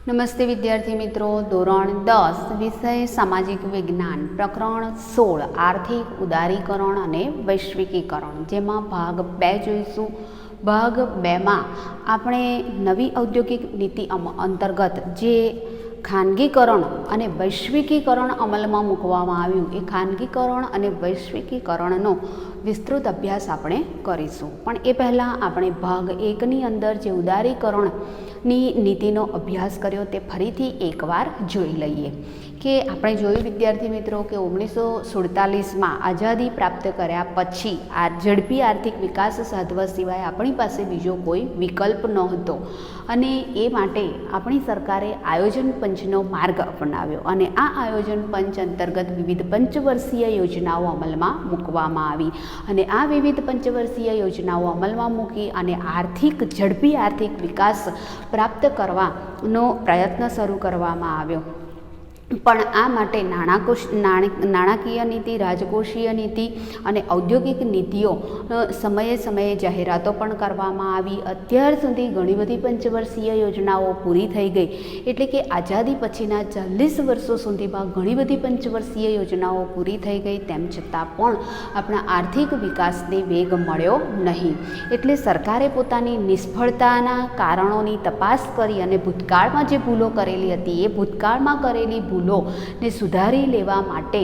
નમસ્તે વિદ્યાર્થી મિત્રો, ધોરણ 10 વિષય સામાજિક વિજ્ઞાન પ્રકરણ 16 આર્થિક ઉદારીકરણ અને વૈશ્વિકીકરણ, જેમાં ભાગ 2 જોઈશું. ભાગ 2માં આપણે નવી ઔદ્યોગિક નીતિ અંતર્ગત જે ખાનગીકરણ અને વૈશ્વિકીકરણ અમલમાં મૂકવામાં આવ્યું, એ ખાનગીકરણ અને વૈશ્વિકીકરણનો વિસ્તૃત અભ્યાસ આપણે કરીશું. પણ એ પહેલાં આપણે ભાગ 1ની અંદર જે ઉદારીકરણની નીતિનો અભ્યાસ કર્યો તે ફરીથી એકવાર જોઈ લઈએ. કે આપણે જોયું વિદ્યાર્થી મિત્રો કે 1947માં આઝાદી પ્રાપ્ત કર્યા પછી ઝડપી આર્થિક વિકાસ સાધવા સિવાય આપણી પાસે બીજો કોઈ વિકલ્પ નહોતો, અને એ માટે આપણી સરકારે આયોજન પંચનો માર્ગ અપનાવ્યો, અને આ આયોજન પંચ અંતર્ગત વિવિધ પંચવર્ષીય યોજનાઓ અમલમાં મૂકવામાં આવી, અને આ વિવિધ પંચવર્ષીય યોજનાઓ અમલમાં મૂકી અને ઝડપી આર્થિક વિકાસ પ્રાપ્ત કરવાનો પ્રયત્ન શરૂ કરવામાં આવ્યો. પણ આ માટે નાણાકીય નીતિ, રાજકોષીય નીતિ અને ઔદ્યોગિક નીતિઓ સમયે સમયે જાહેરાતો પણ કરવામાં આવી. અત્યાર સુધી ઘણી બધી પંચવર્ષીય યોજનાઓ પૂરી થઈ ગઈ, એટલે કે આઝાદી પછીના 40 વર્ષો સુધીમાં ઘણી બધી પંચવર્ષીય યોજનાઓ પૂરી થઈ ગઈ. તેમ છતાં પણ આપણા આર્થિક વિકાસને વેગ મળ્યો નહીં. એટલે સરકારે પોતાની નિષ્ફળતાના કારણોની તપાસ કરી અને ભૂતકાળમાં જે ભૂલો કરેલી હતી એ ભૂતકાળમાં કરેલી ને સુધારી લેવા માટે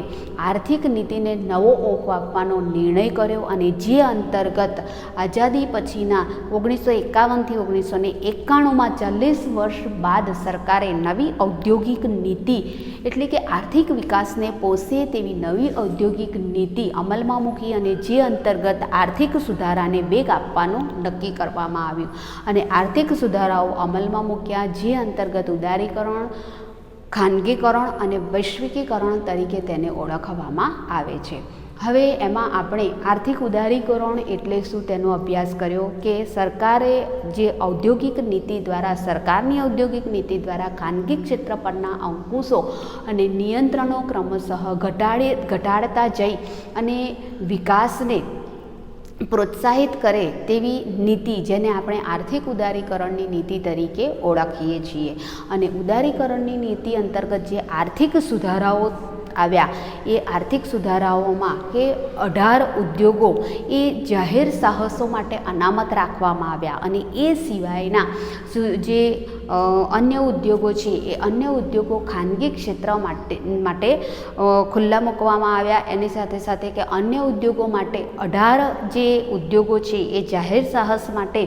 આર્થિક નીતિને નવો ઓપ આપવાનો નિર્ણય કર્યો, અને જે અંતર્ગત આઝાદી પછીના 1951થી 1991માં 40 વર્ષ બાદ સરકારે નવી ઔદ્યોગિક નીતિ, એટલે કે આર્થિક વિકાસને પોષે તેવી નવી ઔદ્યોગિક નીતિ અમલમાં મૂકી, અને જે અંતર્ગત આર્થિક સુધારાને વેગ આપવાનું નક્કી કરવામાં આવ્યું, અને આર્થિક સુધારાઓ અમલમાં મૂક્યા, જે અંતર્ગત ઉદારીકરણ, ખાનગીકરણ અને વૈશ્વિકીકરણ તરીકે તેને ઓળખવામાં આવે છે. હવે એમાં આપણે આર્થિક ઉદારીકરણ એટલે શું તેનો અભ્યાસ કર્યો, કે સરકારની ઔદ્યોગિક નીતિ દ્વારા ખાનગી ક્ષેત્ર પરના અંકુશો અને નિયંત્રણો ક્રમશઃ ઘટાડતા જઈ અને વિકાસને પ્રોત્સાહિત કરે તેવી નીતિ, જેને આપણે આર્થિક ઉદારીકરણની નીતિ તરીકે ઓળખીએ છીએ. અને ઉદારીકરણની નીતિ અંતર્ગત જે આર્થિક સુધારાઓ આવ્યા, એ આર્થિક સુધારાઓમાં કે 18 ઉદ્યોગો એ જાહેર સાહસો માટે અનામત રાખવામાં આવ્યા, અને એ સિવાયના જે અન્ય ઉદ્યોગો છે એ અન્ય ઉદ્યોગો ખાનગી ક્ષેત્ર માટે ખુલ્લા મૂકવામાં આવ્યા. એની સાથે સાથે કે અન્ય ઉદ્યોગો માટે 18 જે ઉદ્યોગો છે એ જાહેર સાહસ માટે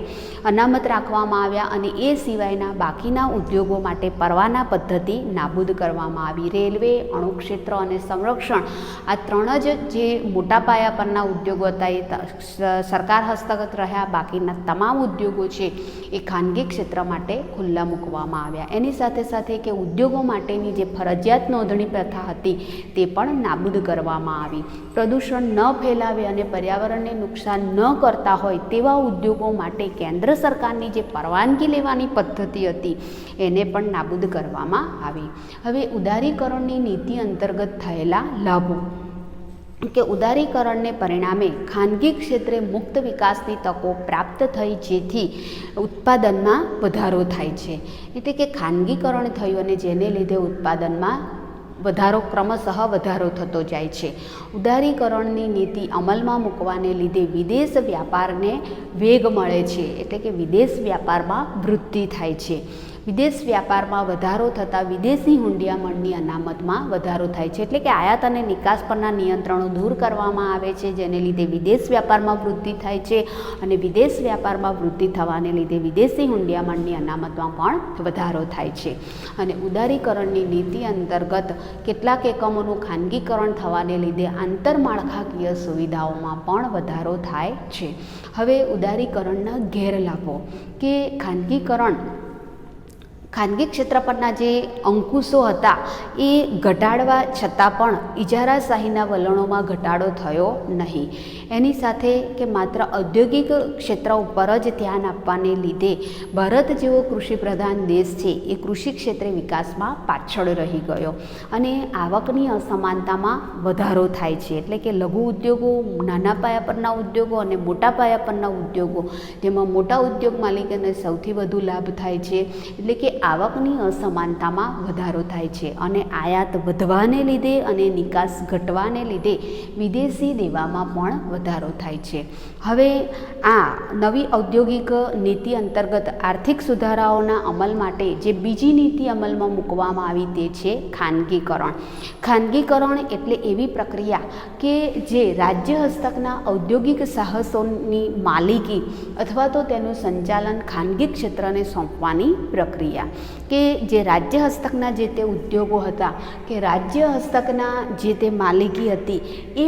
અનામત રાખવામાં આવ્યા, અને એ સિવાયના બાકીના ઉદ્યોગો માટે પરવાના પદ્ધતિ નાબૂદ કરવામાં આવી. રેલવે, અણુક્ષેત્ર અને સંરક્ષણ, આ 3 જ જે મોટા પાયા પરના ઉદ્યોગો હતા એ સરકાર હસ્તગત રહ્યા. બાકીના તમામ ઉદ્યોગો છે એ ખાનગી ક્ષેત્ર માટે ખુલ્લા મૂકવામાં આવ્યા. એની સાથે સાથે કે ઉદ્યોગો માટેની જે ફરજિયાત નોંધણી પ્રથા હતી તે પણ નાબૂદ કરવામાં આવી. પ્રદૂષણ ન ફેલાવે અને પર્યાવરણને નુકસાન ન કરતા હોય તેવા ઉદ્યોગો માટે કેન્દ્ર સરકારની જે પરવાનગી લેવાની પદ્ધતિ હતી એને પણ નાબૂદ કરવામાં આવી. હવે ઉદારીકરણની નીતિ અંતર્ગત થયેલા લાભો, કે ઉદારીકરણને પરિણામે ખાનગી ક્ષેત્રે મુક્ત વિકાસની તકો પ્રાપ્ત થઈ, જેથી ઉત્પાદનમાં વધારો થાય છે. એટલે કે ખાનગીકરણ થયું અને જેને લીધે ઉત્પાદનમાં ક્રમશઃ વધારો થતો જાય છે. ઉદારીકરણની નીતિ અમલમાં મૂકવાને લીધે વિદેશ વ્યાપારને વેગ મળે છે, એટલે કે વિદેશ વ્યાપારમાં વૃદ્ધિ થાય છે. વિદેશ વ્યાપારમાં વધારો થતાં વિદેશી હુંડિયામણની અનામતમાં વધારો થાય છે, એટલે કે આયાત અને નિકાસ પરના નિયંત્રણો દૂર કરવામાં આવે છે, જેને લીધે વિદેશ વ્યાપારમાં વૃદ્ધિ થાય છે, અને વિદેશ વ્યાપારમાં વૃદ્ધિ થવાને લીધે વિદેશી હુંડિયામણની અનામતમાં પણ વધારો થાય છે. અને ઉદારીકરણની નીતિ અંતર્ગત કેટલાક એકમોનું ખાનગીકરણ થવાને લીધે આંતરમાળખાકીય સુવિધાઓમાં પણ વધારો થાય છે. હવે ઉદારીકરણના ગેરલાભો, કે ખાનગી ક્ષેત્ર પરના જે અંકુશો હતા એ ઘટાડવા છતાં પણ ઇજારાશાહીના વલણોમાં ઘટાડો થયો નહીં. એની સાથે કે માત્ર ઔદ્યોગિક ક્ષેત્ર ઉપર જ ધ્યાન આપવાને લીધે ભારત જેવો કૃષિ પ્રધાન દેશ છે એ કૃષિ ક્ષેત્રે વિકાસમાં પાછળ રહી ગયો, અને આવકની અસમાનતામાં વધારો થાય છે. એટલે કે લઘુ ઉદ્યોગો, નાના પાયા પરના ઉદ્યોગો અને મોટા પાયા પરના ઉદ્યોગો, જેમાં મોટા ઉદ્યોગ માલિકોને સૌથી વધુ લાભ થાય છે. એટલે કે આવકની અસમાનતામાં વધારો થાય છે અને આયાત વધવાને લીધે અને નિકાસ ઘટવાને લીધે વિદેશી દેવામાં પણ વધારો થાય છે. હવે આ નવી ઔદ્યોગિક નીતિ અંતર્ગત આર્થિક સુધારાઓના અમલ માટે જે બીજી નીતિ અમલમાં મૂકવામાં આવી તે છે ખાનગીકરણ. ખાનગીકરણ એટલે એવી પ્રક્રિયા કે જે રાજ્ય હસ્તકના ઔદ્યોગિક સાહસોની માલિકી અથવા તો તેનું સંચાલન ખાનગી ક્ષેત્રને સોંપવાની પ્રક્રિયા, કે જે રાજ્ય હસ્તકના જે તે ઉદ્યોગો હતા કે રાજ્ય હસ્તકના જે તે માલિકી હતી એ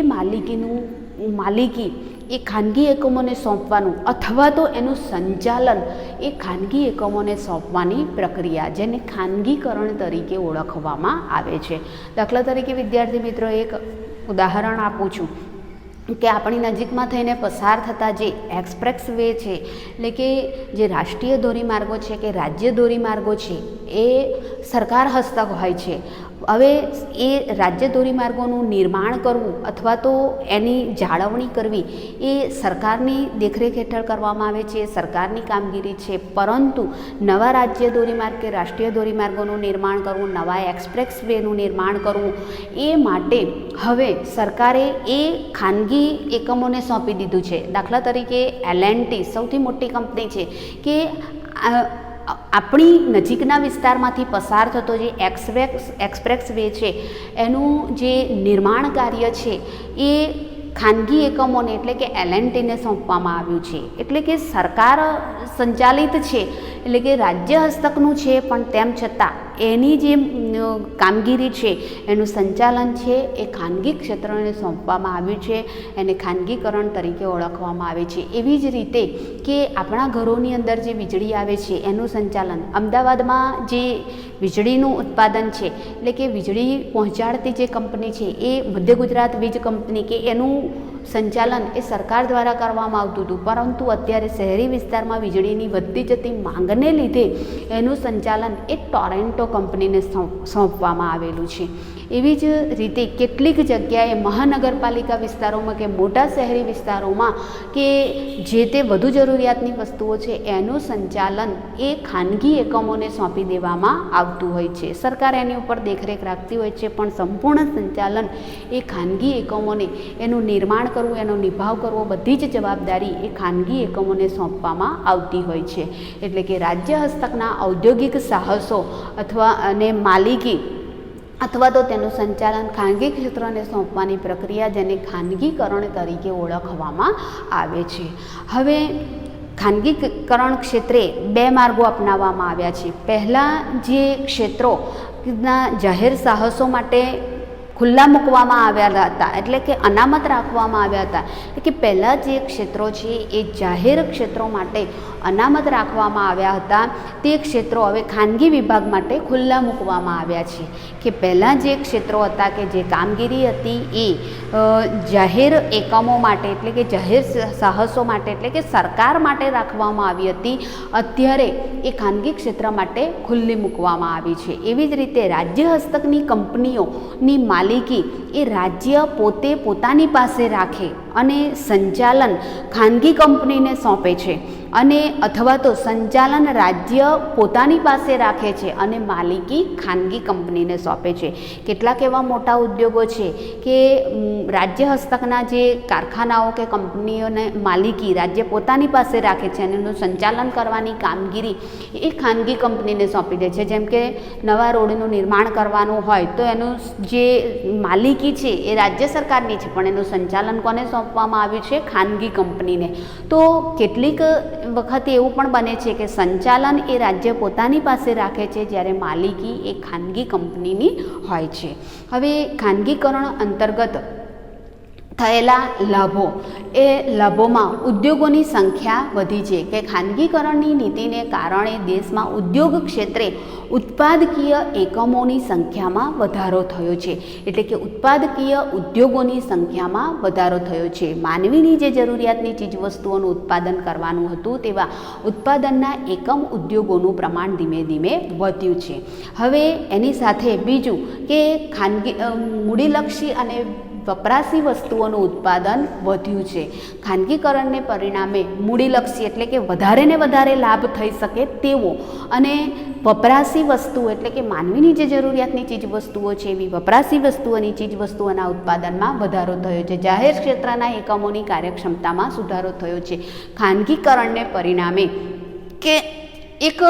માલિકી એ ખાનગી એકમોને સોંપવાનું અથવા તો એનું સંચાલન એ ખાનગી એકમોને સોંપવાની પ્રક્રિયા, જેને ખાનગીકરણ તરીકે ઓળખવામાં આવે છે. દાખલા તરીકે વિદ્યાર્થી મિત્રો એક ઉદાહરણ આપું છું કે આપણી નજીકમાં થઈને પસાર થતા જે એક્સપ્રેસ વે છે, એટલે કે જે રાષ્ટ્રીય ધોરીમાર્ગો છે કે રાજ્ય ધોરીમાર્ગો છે એ સરકાર હસ્તક હોય છે. હવે એ રાજ્ય ધોરીમાર્ગોનું નિર્માણ કરવું અથવા તો એની જાળવણી કરવી એ સરકારની દેખરેખ હેઠળ કરવામાં આવે છે, સરકારની કામગીરી છે. પરંતુ નવા રાજ્ય ધોરીમાર્ગ કે રાષ્ટ્રીય ધોરીમાર્ગોનું નિર્માણ કરવું, નવા એક્સપ્રેસ વેનું નિર્માણ કરવું એ માટે હવે સરકારે એ ખાનગી એકમોને સોંપી દીધું છે. દાખલા તરીકે L&T સૌથી મોટી કંપની છે કે આપણી નજીકના વિસ્તારમાંથી પસાર થતો જે એક્સપ્રેસ વે છે એનું જે નિર્માણ કાર્ય છે એ ખાનગી એકમોને એટલે કે L&Tને સોંપવામાં આવ્યું છે. એટલે કે સરકાર સંચાલિત છે, એટલે કે રાજ્ય હસ્તકનું છે, પણ તેમ છતાં એની જે કામગીરી છે એનું સંચાલન છે એ ખાનગી ક્ષેત્રને સોંપવામાં આવ્યું છે, એને ખાનગીકરણ તરીકે ઓળખવામાં આવે છે. એવી જ રીતે કે આપણા ઘરોની અંદર જે વીજળી આવે છે એનું સંચાલન અમદાવાદમાં જે વીજળીનું ઉત્પાદન છે એટલે કે વીજળી પહોંચાડતી જે કંપની છે એ મધ્ય ગુજરાત વીજ કંપની કે એનું સંચાલન એ સરકાર દ્વારા કરવામાં આવતું હતું. પરંતુ અત્યારે શહેરી વિસ્તારમાં વીજળીની વધતી જતી માંગને લીધે એનું સંચાલન એ ટોરેન્ટો કંપનીને સોંપવામાં આવેલું છે. એવી જ રીતે કેટલીક જગ્યાએ મહાનગરપાલિકા વિસ્તારોમાં કે મોટા શહેરી વિસ્તારોમાં કે જે તે વધુ જરૂરિયાતની વસ્તુઓ છે એનું સંચાલન એ ખાનગી એકમોને સોંપી દેવામાં આવતું હોય છે. સરકાર એની ઉપર દેખરેખ રાખતી હોય છે, પણ સંપૂર્ણ સંચાલન એ ખાનગી એકમોને એનું નિર્માણ કરવું, એનો નિભાવ કરવો, બધી જ જવાબદારી એ ખાનગી એકમોને સોંપવામાં આવતી હોય છે. એટલે કે રાજ્ય હસ્તકના ઔદ્યોગિક સાહસો અથવા અને માલિકી અથવા તો તેનું સંચાલન ખાનગી ક્ષેત્રને સોંપવાની પ્રક્રિયા, જેને ખાનગીકરણ તરીકે ઓળખવામાં આવે છે. હવે ખાનગીકરણ ક્ષેત્રે બે માર્ગો અપનાવવામાં આવ્યા છે. પહેલાં જે ક્ષેત્રોના જાહેર સાહસો માટે ખુલ્લા મૂકવામાં આવ્યા હતા, એટલે કે અનામત રાખવામાં આવ્યા હતા, એટલે કે પહેલાં જે ક્ષેત્રો છે એ જાહેર ક્ષેત્રો માટે અનામત રાખવામાં આવ્યા હતા, તે ક્ષેત્રો હવે ખાનગી વિભાગ માટે ખુલ્લા મૂકવામાં આવ્યા છે. કે પહેલાં જે ક્ષેત્રો હતા કે જે કામગીરી હતી એ જાહેર એકમો માટે એટલે કે જાહેર સાહસો માટે એટલે કે સરકાર માટે રાખવામાં આવી હતી, અત્યારે એ ખાનગી ક્ષેત્ર માટે ખુલ્લી મૂકવામાં આવી છે. એવી જ રીતે રાજ્ય હસ્તકની કંપનીઓની માલિકી એ રાજ્ય પોતે પોતાની પાસે રાખે અને સંચાલન ખાનગી કંપનીને સોંપે છે, અને અથવા તો સંચાલન રાજ્ય પોતાની પાસે રાખે છે અને માલિકી ખાનગી કંપનીને સોંપે છે. કેટલાક એવા મોટા ઉદ્યોગો છે કે રાજ્ય હસ્તકના જે કારખાનાઓ કે કંપનીઓને માલિકી રાજ્ય પોતાની પાસે રાખે છે અને એનું સંચાલન કરવાની કામગીરી એ ખાનગી કંપનીને સોંપી દે છે. જેમ કે નવા રોડનું નિર્માણ કરવાનું હોય તો એનું જે માલિકી છે એ રાજ્ય સરકારની છે, પણ એનું સંચાલન કોને સોંપવામાં આવ્યું છે? ખાનગી કંપનીને. તો કેટલીક વખત એવું પણ બને છે કે સંચાલન એ રાજ્ય પોતાની પાસે રાખે છે, જ્યારે માલિકી એ ખાનગી કંપનીની હોય છે. હવે ખાનગીકરણ અંતર્ગત થયેલા લાભો, એ લાભોમાં ઉદ્યોગોની સંખ્યા વધી છે કે ખાનગીકરણની નીતિને કારણે દેશમાં ઉદ્યોગ ક્ષેત્રે ઉત્પાદકીય એકમોની સંખ્યામાં વધારો થયો છે. એટલે કે ઉત્પાદકીય ઉદ્યોગોની સંખ્યામાં વધારો થયો છે. માનવીની જે જરૂરિયાતની ચીજવસ્તુઓનું ઉત્પાદન કરવાનું હતું તેવા ઉત્પાદનના એકમ ઉદ્યોગોનું પ્રમાણ ધીમે ધીમે વધ્યું છે. હવે એની સાથે બીજું કે ખાનગી મૂડીલક્ષી અને વપરાશી વસ્તુઓનું ઉત્પાદન વધ્યું છે. ખાનગીકરણને પરિણામે મૂડીલક્ષી એટલે કે વધારે ને વધારે લાભ થઈ શકે તેવો અને વપરાશી વસ્તુઓ એટલે કે માનવીની જે જરૂરિયાતની ચીજવસ્તુઓ છે એવી વપરાશી વસ્તુઓની ચીજવસ્તુઓના ઉત્પાદનમાં વધારો થયો છે. જાહેર ક્ષેત્રના એકમોની કાર્યક્ષમતામાં સુધારો થયો છે. ખાનગીકરણને પરિણામે કે એક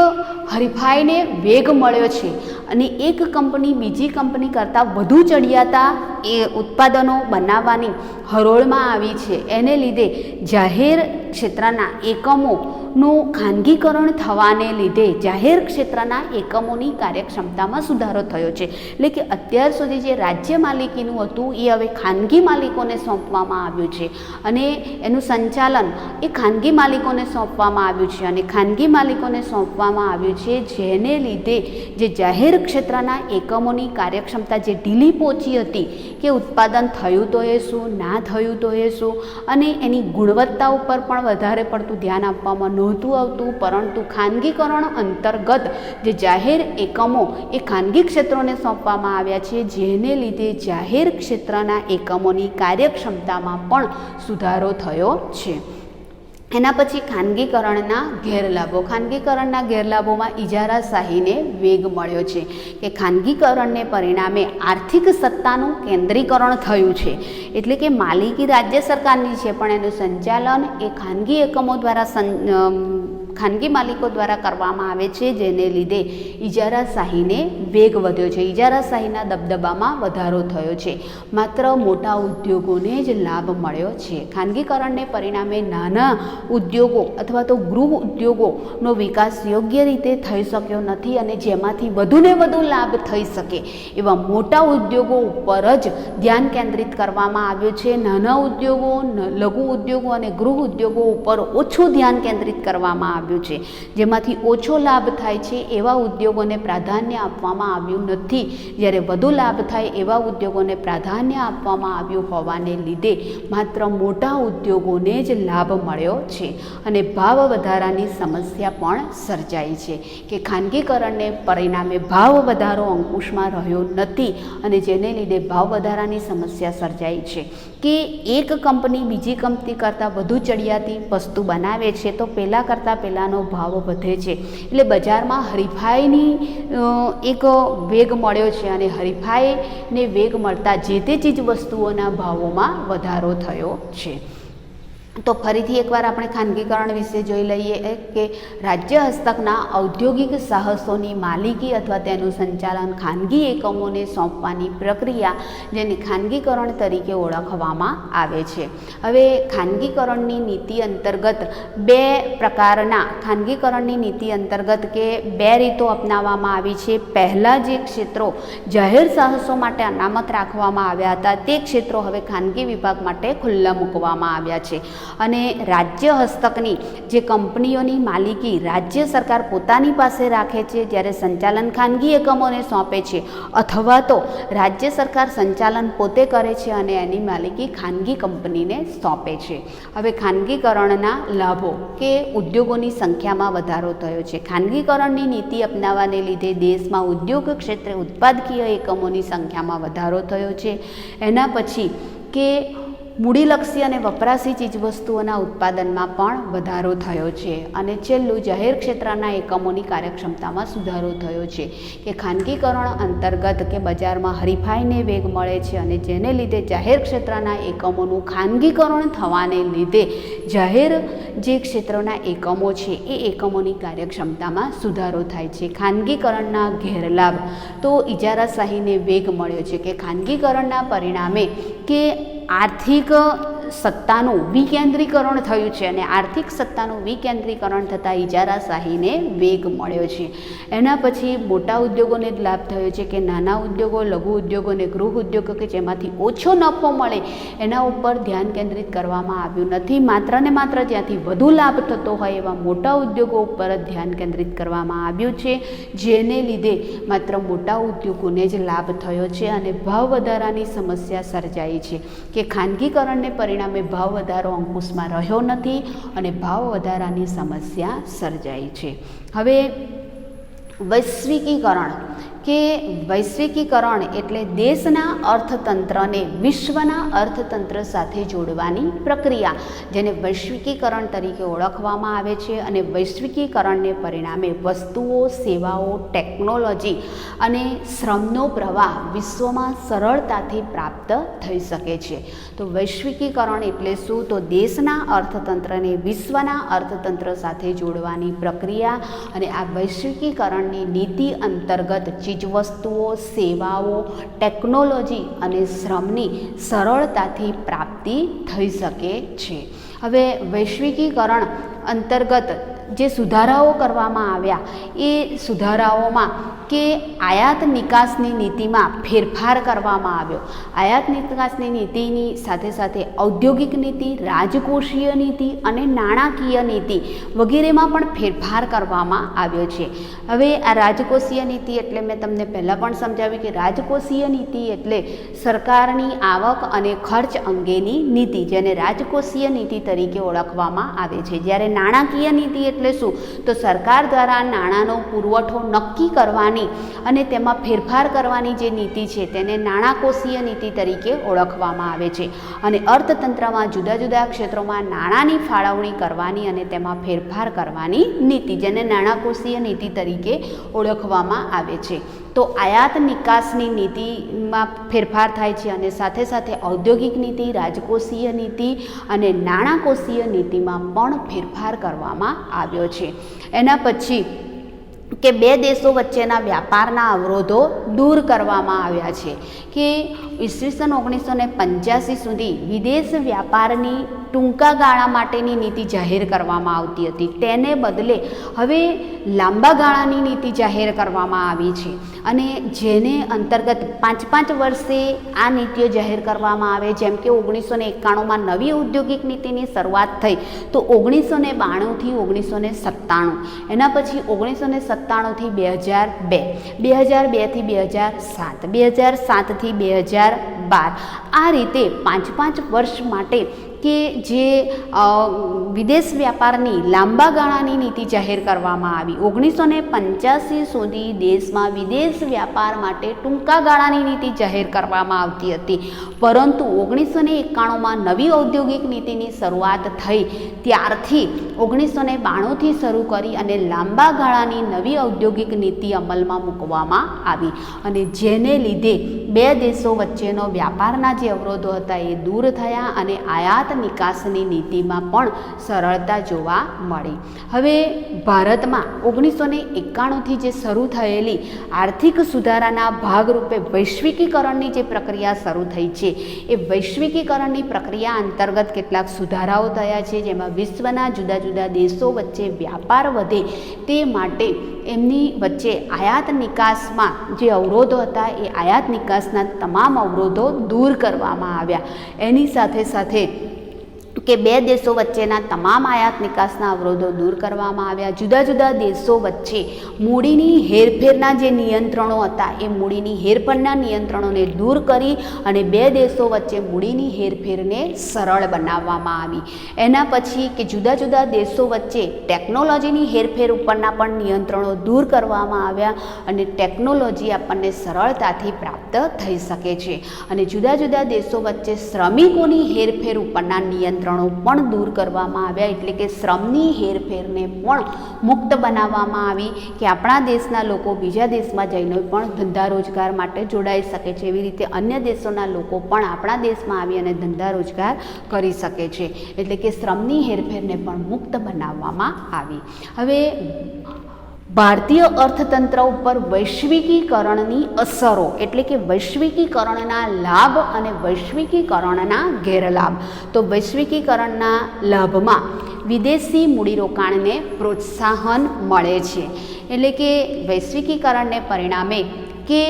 હરીફાઈને વેગ મળ્યો છે અને એક કંપની બીજી કંપની કરતાં વધુ ચડિયાતા એ ઉત્પાદનો બનાવવાની હરોળમાં આવી છે. એને લીધે જાહેર ક્ષેત્રના એકમોનું ખાનગીકરણ થવાને લીધે જાહેર ક્ષેત્રના એકમોની કાર્યક્ષમતામાં સુધારો થયો છે. એટલે કે અત્યાર સુધી જે રાજ્ય માલિકીનું હતું એ હવે ખાનગી માલિકોને સોંપવામાં આવ્યું છે અને એનું સંચાલન એ ખાનગી માલિકોને સોંપવામાં આવ્યું છે અને ખાનગી માલિકોને સોંપવામાં આવ્યું છે, જેને લીધે જે જાહેર ક્ષેત્રના એકમોની કાર્યક્ષમતા જે ઢીલી પહોંચી હતી કે ઉત્પાદન થયું તો એ શું, ના થયું તો એ શું, અને એની ગુણવત્તા ઉપર પણ વધારે પડતું ધ્યાન આપવામાં નહોતું આવતું. પરંતુ ખાનગીકરણ અંતર્ગત જે જાહેર એકમો એ ખાનગી ક્ષેત્રોને સોંપવામાં આવ્યા છે, જેને લીધે જાહેર ક્ષેત્રના એકમોની કાર્યક્ષમતામાં પણ સુધારો થયો છે. એના પછી ખાનગીકરણના ગેરલાભો. ખાનગીકરણના ગેરલાભોમાં ઇજારાશાહીને વેગ મળ્યો છે કે ખાનગીકરણને પરિણામે આર્થિક સત્તાનું કેન્દ્રીકરણ થયું છે. એટલે કે માલિકી રાજ્ય સરકારની છે પણ એનું સંચાલન એ ખાનગી એકમો દ્વારા ખાનગી માલિકો દ્વારા કરવામાં આવે છે, જેને લીધે ઇજારાશાહીને વેગ વધ્યો છે. ઇજારાશાહીના દબદબામાં વધારો થયો છે. માત્ર મોટા ઉદ્યોગોને જ લાભ મળ્યો છે. ખાનગીકરણને પરિણામે નાના ઉદ્યોગો અથવા તો ગૃહ ઉદ્યોગોનો વિકાસ યોગ્ય રીતે થઈ શક્યો નથી અને જેમાંથી વધુને વધુ લાભ થઈ શકે એવા મોટા ઉદ્યોગો ઉપર જ ધ્યાન કેન્દ્રિત કરવામાં આવ્યું છે. નાના ઉદ્યોગો, લઘુ ઉદ્યોગો અને ગૃહ ઉદ્યોગો ઉપર ઓછું ધ્યાન કેન્દ્રિત કરવામાં આવ્યું છે. જેમાંથી ઓછો લાભ થાય છે એવા ઉદ્યોગોને પ્રાધાન્ય આપવામાં આવ્યું નથી, જ્યારે વધુ લાભ થાય એવા ઉદ્યોગોને પ્રાધાન્ય આપવામાં આવ્યું હોવાને લીધે માત્ર મોટા ઉદ્યોગોને જ લાભ મળ્યો છે અને ભાવ વધારાની સમસ્યા પણ સર્જાઈ છે કે ખાનગીકરણને પરિણામે ભાવ વધારો અંકુશમાં રહ્યો નથી અને જેને લીધે ભાવ વધારાની સમસ્યા સર્જાઈ છે કે એક કંપની બીજી કંપની કરતાં વધુ ચડિયાતી વસ્તુ બનાવે છે તો પહેલાં કરતાં પહેલાંનો ભાવ વધે છે. એટલે બજારમાં હરીફાઈની એક વેગ મળ્યો છે અને હરીફાઈને વેગ મળતા જે તે ચીજ વસ્તુઓના ભાવોમાં વધારો થયો છે. તો ફરીથી એકવાર આપણે ખાનગીકરણ વિશે જોઈ લઈએ કે રાજ્ય હસ્તકના ઔદ્યોગિક સાહસોની માલિકી અથવા તેનું સંચાલન ખાનગી એકમોને સોંપવાની પ્રક્રિયા, જેને ખાનગીકરણ તરીકે ઓળખવામાં આવે છે. હવે ખાનગીકરણની નીતિ અંતર્ગત બે પ્રકારના ખાનગીકરણની નીતિ અંતર્ગત કે બે રીતો અપનાવવામાં આવી છે. પહેલાં જે ક્ષેત્રો જાહેર સાહસો માટે અનામત રાખવામાં આવ્યા હતા તે ક્ષેત્રો હવે ખાનગી વિભાગ માટે ખુલ્લા મૂકવામાં આવ્યા છે અને રાજ્ય હસ્તકની જે કંપનીઓની માલિકી રાજ્ય સરકાર પોતાની પાસે રાખે છે, જ્યારે સંચાલન ખાનગી એકમોને સોંપે છે અથવા તો રાજ્ય સરકાર સંચાલન પોતે કરે છે અને એની માલિકી ખાનગી કંપનીને સોંપે છે. હવે ખાનગીકરણના લાભો કે ઉદ્યોગોની સંખ્યામાં વધારો થયો છે. ખાનગીકરણની નીતિ અપનાવવાને લીધે દેશમાં ઉદ્યોગ ક્ષેત્રે ઉત્પાદકીય એકમોની સંખ્યામાં વધારો થયો છે. એના પછી કે મૂડીલક્ષી અને વપરાશી ચીજવસ્તુઓના ઉત્પાદનમાં પણ વધારો થયો છે અને છેલ્લું જાહેર ક્ષેત્રના એકમોની કાર્યક્ષમતામાં સુધારો થયો છે કે ખાનગીકરણ અંતર્ગત કે બજારમાં હરીફાઈને વેગ મળે છે અને જેને લીધે જાહેર ક્ષેત્રના એકમોનું ખાનગીકરણ થવાને લીધે જાહેર જે ક્ષેત્રના એકમો છે એ એકમોની કાર્યક્ષમતામાં સુધારો થાય છે. ખાનગીકરણના ગેરલાભ તો ઇજારાશાહીને વેગ મળ્યો છે કે ખાનગીકરણના પરિણામે કે આર્થિક સત્તાનું વિકેન્દ્રીકરણ થયું છે અને આર્થિક સત્તાનું વિકેન્દ્રીકરણ થતાં ઇજારાશાહીને વેગ મળ્યો છે. એના પછી મોટા ઉદ્યોગોને જ લાભ થયો છે કે નાના ઉદ્યોગો, લઘુ ઉદ્યોગો અને ગૃહ ઉદ્યોગો કે જેમાંથી ઓછો નફો મળે એના ઉપર ધ્યાન કેન્દ્રિત કરવામાં આવ્યું નથી. માત્ર ને માત્ર જ્યાંથી વધુ લાભ થતો હોય એવા મોટા ઉદ્યોગો ઉપર જ ધ્યાન કેન્દ્રિત કરવામાં આવ્યું છે, જેને લીધે માત્ર મોટા ઉદ્યોગોને જ લાભ થયો છે અને ભાવ વધારાની સમસ્યા સર્જાઈ છે કે ખાનગીકરણને પરિણામે ભાવ વધારો અંકુશમાં રહ્યો નથી અને ભાવ વધારાની સમસ્યા સર્જાઈ છે. હવે વૈશ્વિકીકરણ કે વૈશ્વિકીકરણ એટલે દેશના અર્થતંત્રને વિશ્વના અર્થતંત્ર સાથે જોડવાની પ્રક્રિયા, જેને વૈશ્વિકીકરણ તરીકે ઓળખવામાં આવે છે. અને વૈશ્વિકીકરણને પરિણામે વસ્તુઓ, સેવાઓ, ટેકનોલોજી અને શ્રમનો પ્રવાહ વિશ્વમાં સરળતાથી પ્રાપ્ત થઈ શકે છે. તો વૈશ્વિકીકરણ એટલે શું? તો દેશના અર્થતંત્રને વિશ્વના અર્થતંત્ર સાથે જોડવાની પ્રક્રિયા. અને આ વૈશ્વિકીકરણની નીતિ અંતર્ગત ચીજવસ્તુઓ, સેવાઓ, ટેકનોલોજી અને શ્રમની સરળતાથી પ્રાપ્તિ થઈ શકે છે. હવે વૈશ્વિકીકરણ અંતર્ગત જે સુધારાઓ કરવામાં આવ્યા એ સુધારાઓમાં કે આયાત નિકાસની નીતિમાં ફેરફાર કરવામાં આવ્યો. આયાત નિકાસની નીતિની સાથે સાથે ઔદ્યોગિક નીતિ, રાજકોષીય નીતિ અને નાણાકીય નીતિ વગેરેમાં પણ ફેરફાર કરવામાં આવ્યો છે. હવે આ રાજકોષીય નીતિ એટલે મેં તમને પહેલાં પણ સમજાવ્યું કે રાજકોષીય નીતિ એટલે સરકારની આવક અને ખર્ચ અંગેની નીતિ, જેને રાજકોષીય નીતિ તરીકે ઓળખવામાં આવે છે. જ્યારે નાણાકીય નીતિ એટલે શું? તો સરકાર દ્વારા નાણાંનો પુરવઠો નક્કી કરવાની અને તેમાં ફેરફાર કરવાની જે નીતિ છે તેને નાણાકોષીય નીતિ તરીકે ઓળખવામાં આવે છે. અને અર્થતંત્રમાં જુદા જુદા ક્ષેત્રોમાં નાણાંની ફાળવણી કરવાની અને તેમાં ફેરફાર કરવાની નીતિ, જેને નાણાકોષીય નીતિ તરીકે ઓળખવામાં આવે છે. તો આયાત નિકાસની નીતિમાં ફેરફાર થાય છે અને સાથે સાથે ઔદ્યોગિક નીતિ, રાજકોષીય નીતિ અને નાણાકોષીય નીતિમાં પણ ફેરફાર કરવામાં આવ્યો છે. એના પછી કે બે દેશો વચ્ચેના વ્યાપારના અવરોધો દૂર કરવામાં આવ્યા છે. કે ઈસવીસન 1985 સુધી વિદેશ વ્યાપારની ટૂંકા ગાળા માટેની નીતિ જાહેર કરવામાં આવતી હતી. તેને બદલે હવે લાંબા ગાળાની નીતિ જાહેર કરવામાં આવી છે. અને જેને અંતર્ગત 5-5 વર્ષે આ નીતિઓ જાહેર કરવામાં આવે. જેમ કે 1991માં નવી ઔદ્યોગિક નીતિની શરૂઆત થઈ તો 1992થી 1997, એના પછી 1997થી 2002, 2002થી 2007, 2007થી 2012, આ રીતે 5-5 વર્ષ માટે કે જે વિદેશ વ્યાપારની લાંબા ગાળાની નીતિ જાહેર કરવામાં આવી. 1985 સુધી દેશમાં વિદેશ વ્યાપાર માટે ટૂંકા ગાળાની નીતિ જાહેર કરવામાં આવતી હતી. પરંતુ 1991માં નવી ઔદ્યોગિક નીતિની શરૂઆત થઈ ત્યારથી 1992થી શરૂ કરી અને લાંબા ગાળાની નવી ઔદ્યોગિક નીતિ અમલમાં મૂકવામાં આવી. અને જેને લીધે બે દેશો વચ્ચેનો વ્યાપારના જે અવરોધો હતા એ દૂર થયા અને આયાત નિકાસની નીતિમાં પણ સરળતા જોવા મળી. હવે ભારતમાં 1991થી જે શરૂ થયેલી આર્થિક સુધારાના ભાગરૂપે વૈશ્વિકીકરણની જે પ્રક્રિયા શરૂ થઈ છે એ વૈશ્વિકીકરણની પ્રક્રિયા અંતર્ગત કેટલાક સુધારાઓ થયા છે, જેમાં વિશ્વના જુદા જુદા દેશો વચ્ચે વ્યાપાર વધે તે માટે એમની વચ્ચે આયાત નિકાસમાં જે અવરોધો હતા એ આયાત નિકાસના તમામ અવરોધો દૂર કરવામાં આવ્યા. એની સાથે સાથે કે બે દેશો વચ્ચેના તમામ આયાત નિકાસના અવરોધો દૂર કરવામાં આવ્યા. જુદા જુદા દેશો વચ્ચે મૂડીની હેરફેરના જે નિયંત્રણો હતા એ મૂડીની હેરફેરના નિયંત્રણોને દૂર કરી અને બે દેશો વચ્ચે મૂડીની હેરફેરને સરળ બનાવવામાં આવી. એના પછી કે જુદા જુદા દેશો વચ્ચે ટેકનોલોજીની હેરફેર ઉપરના પણ નિયંત્રણો દૂર કરવામાં આવ્યા અને ટેકનોલોજી આપણને સરળતાથી પ્રાપ્ત થઈ શકે છે. અને જુદા જુદા દેશો વચ્ચે શ્રમિકોની હેરફેર ઉપરના નિયંત્રણો પણ દૂર કરવામાં આવ્યા. એટલે કે શ્રમની હેરફેરને પણ મુક્ત બનાવવામાં આવી કે આપણા દેશના લોકો બીજા દેશમાં જઈને પણ ધંધા રોજગાર માટે જોડાઈ શકે છે. એવી રીતે અન્ય દેશોના લોકો પણ આપણા દેશમાં આવી અને ધંધા રોજગાર કરી શકે છે. એટલે કે શ્રમની હેરફેરને પણ મુક્ત બનાવવામાં આવી. હવે ભારતીય અર્થતંત્ર ઉપર વૈશ્વિકીકરણની અસરો એટલે કે વૈશ્વિકીકરણના લાભ અને વૈશ્વિકીકરણના ગેરલાભ. તો વૈશ્વિકીકરણના લાભમાં વિદેશી મૂડીરોકાણને પ્રોત્સાહન મળે છે. એટલે કે વૈશ્વિકીકરણને પરિણામે કે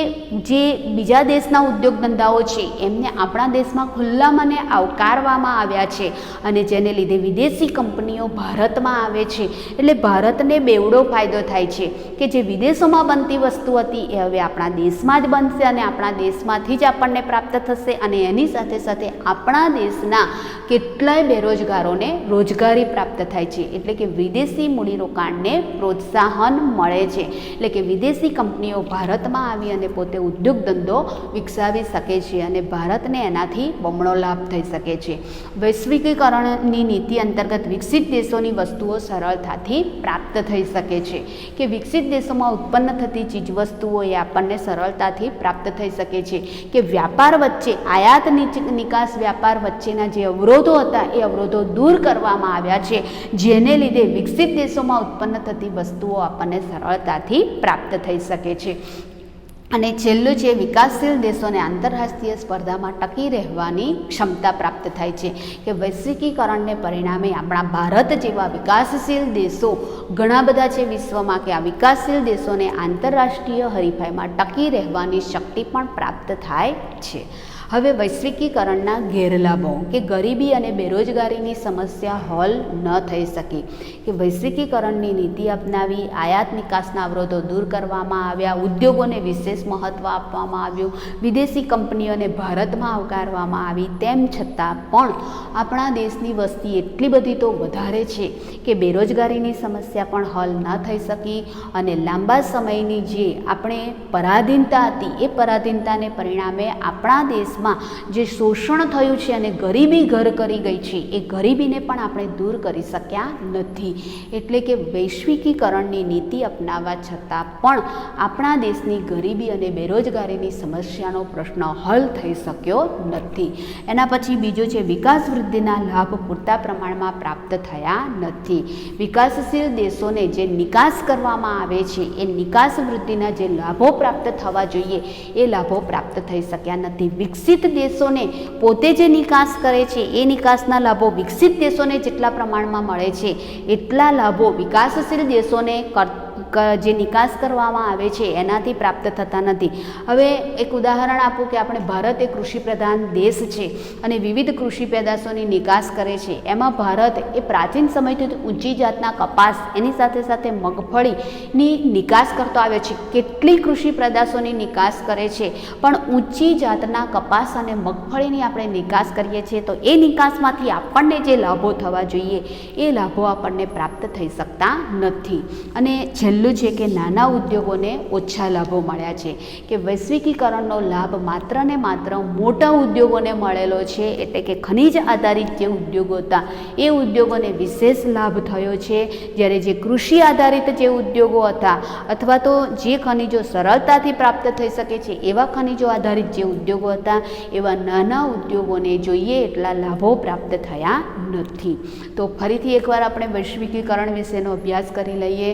જે બીજા દેશના ઉદ્યોગ ધંધાઓ છે એમને આપણા દેશમાં ખુલ્લા મને આવકારવામાં આવ્યા છે અને જેને લીધે વિદેશી કંપનીઓ ભારતમાં આવે છે. એટલે ભારતને બેવડો ફાયદો થાય છે કે જે વિદેશોમાં બનતી વસ્તુ હતી એ હવે આપણા દેશમાં જ બનશે અને આપણા દેશમાંથી જ આપણને પ્રાપ્ત થશે અને એની સાથે સાથે આપણા દેશના કેટલાય બેરોજગારોને રોજગારી પ્રાપ્ત થાય છે. એટલે કે વિદેશી મૂડીરોકાણને પ્રોત્સાહન મળે છે. એટલે કે વિદેશી કંપનીઓ ભારતમાં આવી અને પોતે ઉદ્યોગ ધંધો વિકસાવી શકે છે અને ભારતને એનાથી બમણો લાભ થઈ શકે છે. વૈશ્વિકીકરણની નીતિ અંતર્ગત વિકસિત દેશોની વસ્તુઓ સરળતાથી પ્રાપ્ત થઈ શકે છે. કે વિકસિત દેશોમાં ઉત્પન્ન થતી ચીજવસ્તુઓ એ આપણને સરળતાથી પ્રાપ્ત થઈ શકે છે. કે વ્યાપાર વચ્ચે આયાત નિકાસ વ્યાપાર વચ્ચેના જે અવરોધો હતા એ અવરોધો દૂર કરવામાં આવ્યા છે, જેને લીધે વિકસિત દેશોમાં ઉત્પન્ન થતી વસ્તુઓ આપણને સરળતાથી પ્રાપ્ત થઈ શકે છે. અને છેલ્લું છે, વિકાસશીલ દેશોને આંતરરાષ્ટ્રીય સ્પર્ધામાં ટકી રહેવાની ક્ષમતા પ્રાપ્ત થાય છે. કે વૈશ્વિકીકરણને પરિણામે આપણા ભારત જેવા વિકાસશીલ દેશો ઘણા બધા છે વિશ્વમાં, કે આ વિકાસશીલ દેશોને આંતરરાષ્ટ્રીય હરીફાઈમાં ટકી રહેવાની શક્તિ પણ પ્રાપ્ત થાય છે. હવે વૈશ્વિકીકરણના ગેરલાભો, કે ગરીબી અને બેરોજગારીની સમસ્યા હલ ન થઈ શકી. કે વૈશ્વિકીકરણની નીતિ અપનાવી, આયાત નિકાસના અવરોધો દૂર કરવામાં આવ્યા, ઉદ્યોગોને વિશેષ મહત્ત્વ આપવામાં આવ્યું, વિદેશી કંપનીઓને ભારતમાં આવકારવામાં આવી, તેમ છતાં પણ આપણા દેશની વસ્તી એટલી બધી તો વધારે છે કે બેરોજગારીની સમસ્યા પણ હલ ન થઈ શકી અને લાંબા સમયની જે આપણે પરાધીનતા હતી એ પરાધીનતાને પરિણામે આપણા દેશમાં જે શોષણ થયું છે અને ગરીબી ઘર કરી ગઈ છે એ ગરીબીને પણ આપણે દૂર કરી શક્યા નથી. એટલે કે વૈશ્વિકીકરણની નીતિ અપનાવવા છતાં પણ આપણા દેશની ગરીબી અને બેરોજગારીની સમસ્યાનો પ્રશ્ન હલ થઈ શક્યો નથી. એના પછી બીજું છે, વિકાસ વૃદ્ધિના લાભ પૂરતા પ્રમાણમાં પ્રાપ્ત થયા નથી. વિકાસશીલ દેશોને જે નિકાસ કરવામાં આવે છે એ નિકાસ વૃદ્ધિના જે લાભો પ્રાપ્ત થવા જોઈએ એ લાભો પ્રાપ્ત થઈ શક્યા નથી. વિકસિત દેશોને પોતે જે નિકાસ કરે છે એ નિકાસના લાભો વિકસિત દેશોને જેટલા પ્રમાણમાં મળે છે એટલા લાભો વિકાસશીલ દેશોને જે નિકાસ કરવામાં આવે છે એનાથી પ્રાપ્ત થતા નથી. હવે એક ઉદાહરણ આપું કે આપણે ભારત એક કૃષિ પ્રધાન દેશ છે અને વિવિધ કૃષિ પેદાશોની નિકાસ કરે છે. એમાં ભારત એ પ્રાચીન સમયથી ઊંચી જાતના કપાસ, એની સાથે સાથે મગફળીની નિકાસ કરતો આવે છે. કેટલી કૃષિ પેદાશોની નિકાસ કરે છે, પણ ઊંચી જાતના કપાસ અને મગફળીની આપણે નિકાસ કરીએ છીએ તો એ નિકાસમાંથી આપણને જે લાભો થવા જોઈએ એ લાભો આપણને પ્રાપ્ત થઈ શકતા નથી. અને છેલ્લું છે કે નાના ઉદ્યોગોને ઓછા લાભો મળ્યા છે. કે વૈશ્વિકીકરણનો લાભ માત્ર ને માત્ર મોટા ઉદ્યોગોને મળેલો છે. એટલે કે ખનિજ આધારિત જે ઉદ્યોગો હતા એ ઉદ્યોગોને વિશેષ લાભ થયો છે, જ્યારે જે કૃષિ આધારિત જે ઉદ્યોગો હતા અથવા તો જે ખનિજો સરળતાથી પ્રાપ્ત થઈ શકે છે એવા ખનિજો આધારિત જે ઉદ્યોગો હતા એવા નાના ઉદ્યોગોને જોઈએ એટલા લાભો પ્રાપ્ત થયા નથી. તો ફરીથી એકવાર આપણે વૈશ્વિકીકરણ વિશેનો અભ્યાસ કરી લઈએ.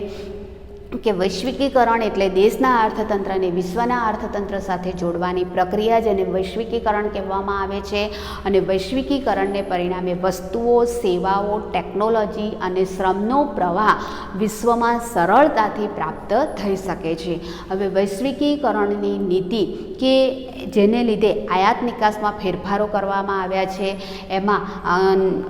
કે વૈશ્વિકીકરણ એટલે દેશના અર્થતંત્રને વિશ્વના અર્થતંત્ર સાથે જોડવાની પ્રક્રિયા, જેને વૈશ્વિકીકરણ કહેવામાં આવે છે. અને વૈશ્વિકીકરણને પરિણામે વસ્તુઓ, સેવાઓ, ટેકનોલોજી અને શ્રમનો પ્રવાહ વિશ્વમાં સરળતાથી પ્રાપ્ત થઈ શકે છે. હવે વૈશ્વિકીકરણની નીતિ કે જેને લીધે આયાત નિકાસમાં ફેરફારો કરવામાં આવ્યા છે, એમાં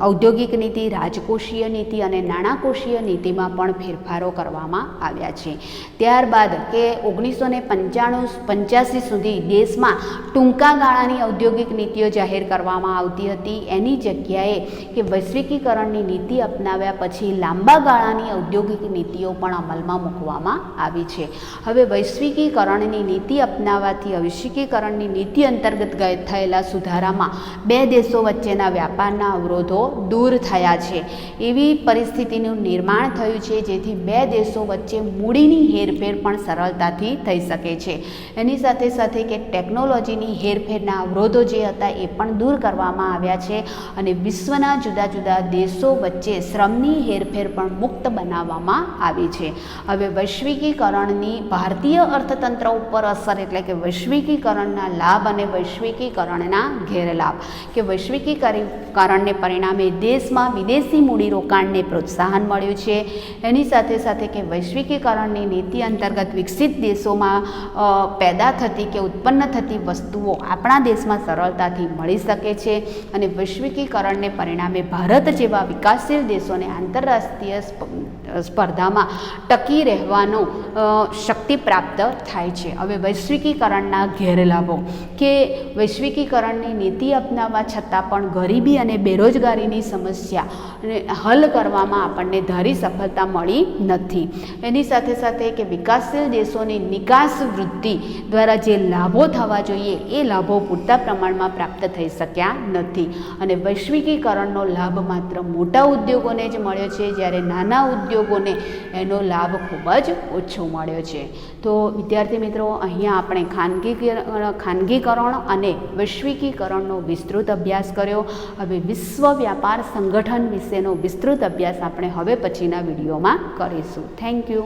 ઔદ્યોગિક નીતિ, રાજકોષીય નીતિ અને નાણાકોષીય નીતિમાં પણ ફેરફારો કરવામાં આવ્યા છે. ત્યારબાદ કે 1985 સુધી દેશમાં ટૂંકા ગાળાની ઔદ્યોગિક નીતિઓ જાહેર કરવામાં આવતી હતી. એની જગ્યાએ કે વૈશ્વિકીકરણની નીતિ અપનાવ્યા પછી લાંબા ગાળાની ઔદ્યોગિક નીતિઓ પણ અમલમાં મૂકવામાં આવી છે. હવે વૈશ્વિકીકરણની નીતિ અપનાવવાથી વૈશ્વિકીકરણની નીતિ અંતર્ગત થયેલા સુધારામાં બે દેશો વચ્ચેના વ્યાપારના અવરોધો દૂર થયા છે. એવી પરિસ્થિતિનું નિર્માણ થયું છે જેથી બે દેશો વચ્ચે મૂડીની હેરફેર પણ સરળતાથી થઈ શકે છે. એની સાથે સાથે કે ટેકનોલોજીની હેરફેરના અવરોધો જે હતા એ પણ દૂર કરવામાં આવ્યા છે અને વિશ્વના જુદા જુદા દેશો વચ્ચે શ્રમની હેરફેર પણ મુક્ત બનાવવામાં આવી છે. હવે વૈશ્વિકીકરણની ભારતીય અર્થતંત્ર ઉપર અસર એટલે કે વૈશ્વિકીકરણના લાભ અને વૈશ્વિકીકરણના ગેરલાભ. કે વૈશ્વિકીકરણને પરિણામે દેશમાં વિદેશી મૂડીરોકાણને પ્રોત્સાહન મળ્યું છે. એની સાથે સાથે કે વૈશ્વિકીકરણ વૈશ્વિકીકરણની નીતિ અંતર્ગત વિકસિત દેશોમાં પેદા થતી કે ઉત્પન્ન થતી વસ્તુઓ આપણા દેશમાં સરળતાથી મળી શકે છે અને વૈશ્વિકીકરણને પરિણામે ભારત જેવા વિકાસશીલ દેશોને આંતરરાષ્ટ્રીય સ્પર્ધામાં ટકી રહેવાનો શક્તિ પ્રાપ્ત થાય છે. હવે વૈશ્વિકીકરણના ગેરલાભો કે વૈશ્વિકીકરણની નીતિ અપનાવવા છતાં પણ ગરીબી અને બેરોજગારીની સમસ્યા હલ કરવામાં આપણને ધારી સફળતા મળી નથી. એની સાથે સાથે કે વિકાસશીલ દેશોની નિકાસ વૃદ્ધિ દ્વારા જે લાભો થવા જોઈએ એ લાભો પૂરતા પ્રમાણમાં પ્રાપ્ત થઈ શક્યા નથી અને વૈશ્વિકીકરણનો લાભ માત્ર મોટા ઉદ્યોગોને જ મળ્યો છે, જ્યારે નાના ઉદ્યોગોને એનો લાભ ખૂબ જ ઓછો મળ્યો છે. તો વિદ્યાર્થી મિત્રો, અહીંયા આપણે ખાનગીકરણ અને વૈશ્વિકીકરણનો વિસ્તૃત અભ્યાસ કર્યો. હવે વિશ્વ વ્યાપાર સંગઠન વિશેનો વિસ્તૃત અભ્યાસ આપણે હવે પછીના વિડીયોમાં કરીશું. Thank you.